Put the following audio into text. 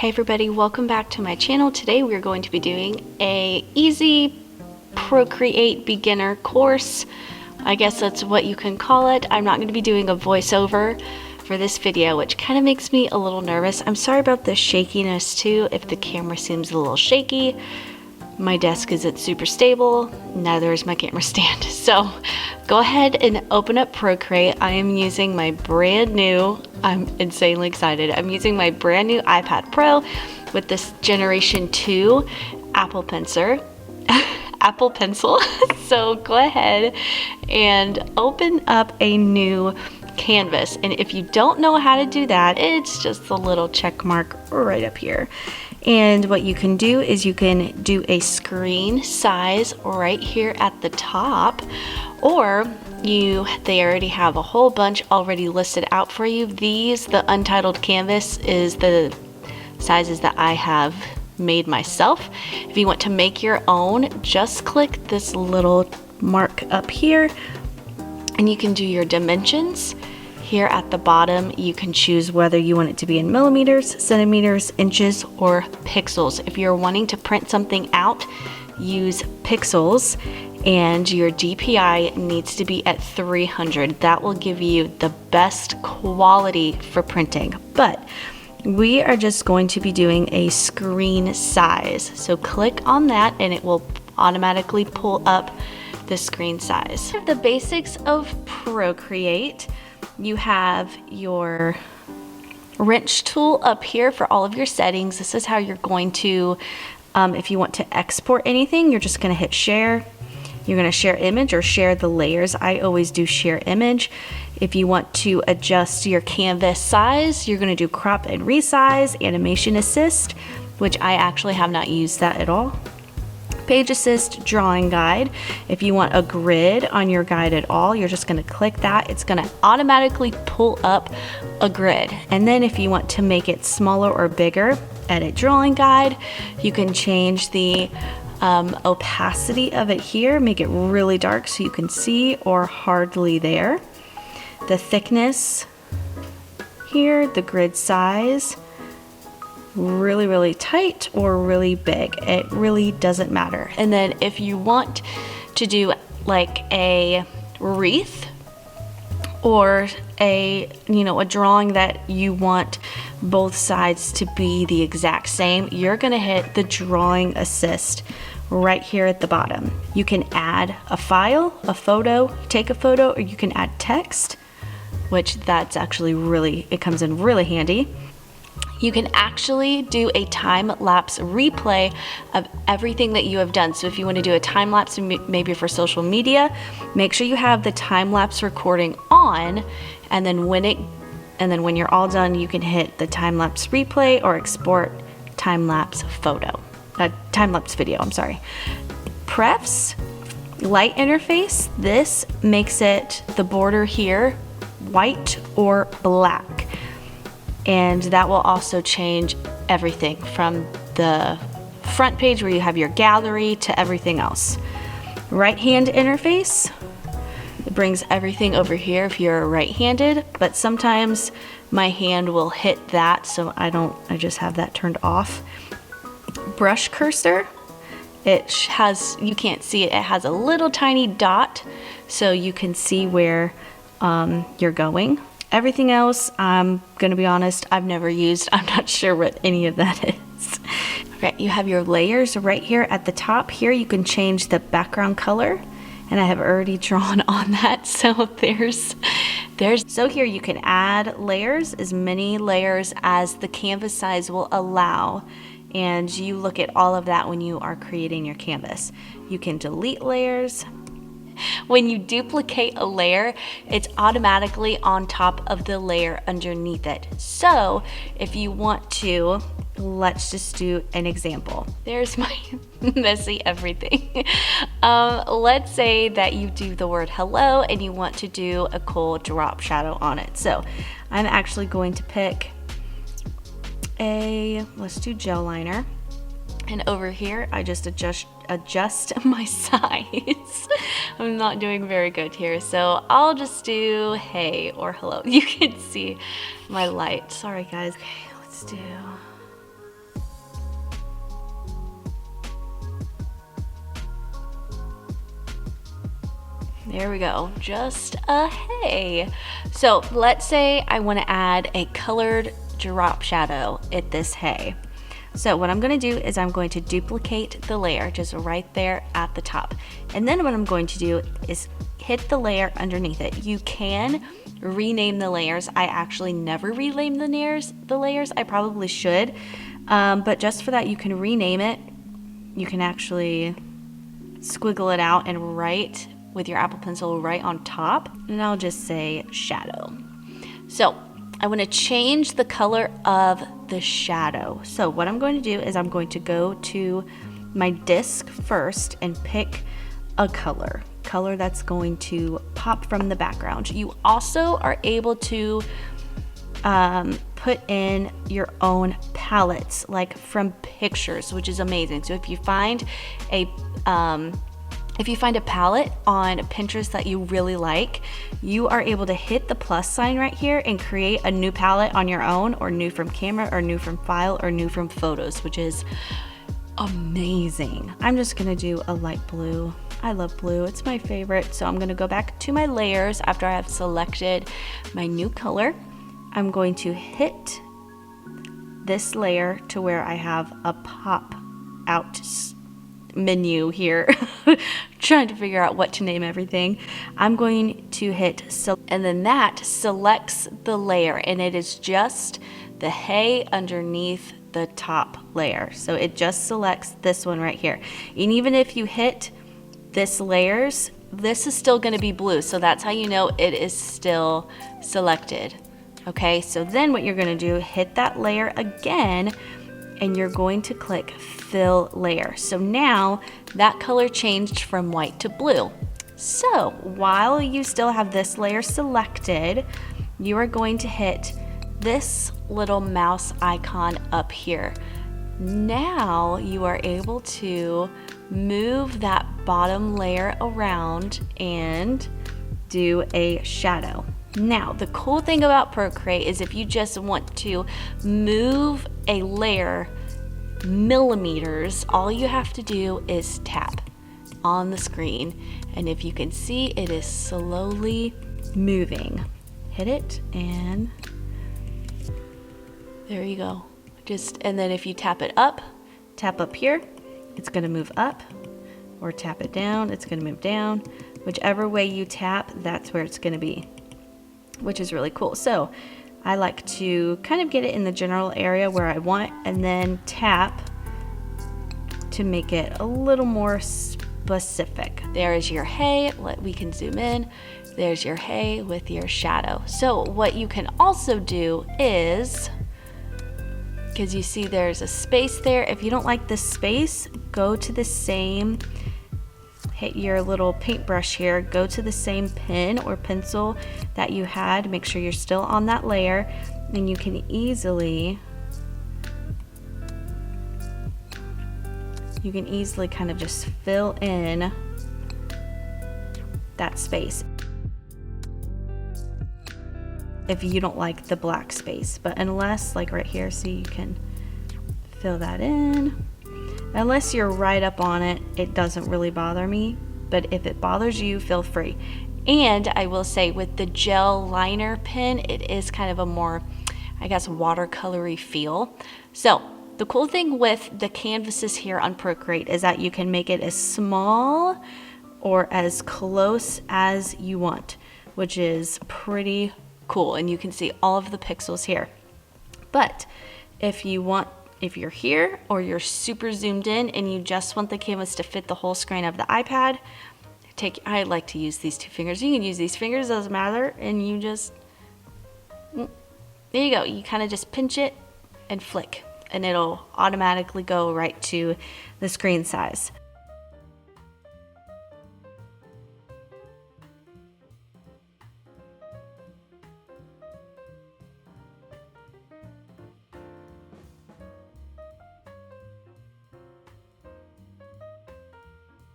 Hi everybody, welcome back to my channel. Today we're going to be doing a easy Procreate beginner course. I guess that's what you can call it. I'm not going to be doing a voiceover for this video, which kind of makes me a little nervous. I'm sorry about the shakiness too, if the camera seems a little shaky. My desk isn't super stable, neither is my camera stand. So go ahead and open up Procreate. I am using my brand new, I'm insanely excited. I'm using my brand new iPad Pro with this Generation 2 Apple Pencil. Apple Pencil. So go ahead and open up a new canvas. And if you don't know how to do that, it's just the little check mark right up here. And what you can do is you can do a screen size right here at the top, or they already have a whole bunch already listed out for you. The untitled canvas is the sizes that I have made myself. If you want to make your own, just click this little mark up here and you can do your dimensions. Here at the bottom, you can choose whether you want it to be in millimeters, centimeters, inches, or pixels. If you're wanting to print something out, use pixels, and your DPI needs to be at 300. That will give you the best quality for printing. But we are just going to be doing a screen size. So click on that and it will automatically pull up the screen size. The basics of Procreate. You have your wrench tool up here for all of your settings. This is how you're going to, if you want to export anything, you're just going to hit share. You're going to share image or share the layers. I always do share image. If you want to adjust your canvas size, you're going to do crop and resize, animation assist, which I actually have not used that at all. Page assist, drawing guide. If you want a grid on your guide at all, you're just going to click that. It's going to automatically pull up a grid. And then if you want to make it smaller or bigger, edit drawing guide. You can change the opacity of it here, make it really dark so you can see, or hardly there. The thickness here, the grid size, really tight or really big. It really doesn't matter. And then if you want to do like a wreath or a drawing that you want both sides to be the exact same, you're gonna hit the drawing assist right here at the bottom. You can add a file, a photo, take a photo, or you can add text, which that's actually it comes in really handy. You can actually do a time-lapse replay of everything that you have done. So if you want to do a time-lapse maybe for social media, make sure you have the time-lapse recording on, and then when you're all done, you can hit the time-lapse replay or export time-lapse time-lapse video, I'm sorry. Prefs, light interface, this makes it the border here white or black. And that will also change everything from the front page where you have your gallery to everything else. Right hand interface, it brings everything over here if you're right-handed, but sometimes my hand will hit that, so I just have that turned off. Brush cursor, you can't see it, it has a little tiny dot so you can see where you're going. Everything else, I'm gonna be honest, I've never used. I'm not sure what any of that is. Okay, you have your layers right here at the top. Here you can change the background color, and I have already drawn on that, so so here you can add layers, as many layers as the canvas size will allow, and you look at all of that when you are creating your canvas. You can delete layers. When you duplicate a layer, it's automatically on top of the layer underneath it. So if you want to, let's just do an example. There's my messy everything. Let's say that you do the word hello and you want to do a cool drop shadow on it. So I'm actually going to pick let's do gel liner. And over here, I just adjust my size. I'm not doing very good here, so I'll just do hey or hello. You can see my light. Sorry guys. Okay, let's do There we go, just a hay. So let's say I want to add a colored drop shadow at this hay. So what I'm going to do is I'm going to duplicate the layer just right there at the top. And then what I'm going to do is hit the layer underneath it. You can rename the layers. I actually never rename the layers. I probably should. But just for that, you can rename it. You can actually squiggle it out and write with your Apple Pencil right on top. And I'll just say shadow. So I want to change the color of the shadow. So what I'm going to do is I'm going to go to my disc first and pick a color that's going to pop from the background. You also are able to put in your own palettes, like from pictures, which is amazing. So if you find a palette on Pinterest that you really like, you are able to hit the plus sign right here and create a new palette on your own, or new from camera, or new from file, or new from photos, which is amazing. I'm just gonna do a light blue. I love blue, it's my favorite. So I'm gonna go back to my layers after I have selected my new color. I'm going to hit this layer to where I have a pop out menu here. Trying to figure out what to name everything. I'm going to hit and then that selects the layer, and it is just the hay underneath the top layer. So it just selects this one right here. And even if you hit this layers, this is still going to be blue. So that's how you know it is still selected. Okay, so then what you're going to do, hit that layer again, and you're going to click fill layer. So now that color changed from white to blue. So while you still have this layer selected, you are going to hit this little mouse icon up here. Now you are able to move that bottom layer around and do a shadow. Now, the cool thing about Procreate is if you just want to move a layer millimeters, all you have to do is tap on the screen. And if you can see, it is slowly moving. Hit it and there you go. And then if you tap up here, it's gonna move up, or tap it down, it's gonna move down. Whichever way you tap, that's where it's gonna be, which is really cool. So I like to kind of get it in the general area where I want, and then tap to make it a little more specific. There is your hay. We can zoom in. There's your hay with your shadow. So what you can also do is, because you see there's a space there, if you don't like this space, go to the same, hit your little paintbrush here, go to the same pen or pencil that you had, make sure you're still on that layer, and you can easily kind of just fill in that space if you don't like the black space. But unless, like right here, see, you can fill that in. Unless you're right up on it, it doesn't really bother me, but if it bothers you, feel free. And I will say with the gel liner pen, it is kind of a more, I guess, watercolory feel. So the cool thing with the canvases here on Procreate is that you can make it as small or as close as you want, which is pretty cool. And you can see all of the pixels here. But if you're here or you're super zoomed in and you just want the canvas to fit the whole screen of the iPad, I like to use these two fingers. You can use these fingers, doesn't matter, and you just, there you go. You kind of just pinch it and flick, and it'll automatically go right to the screen size.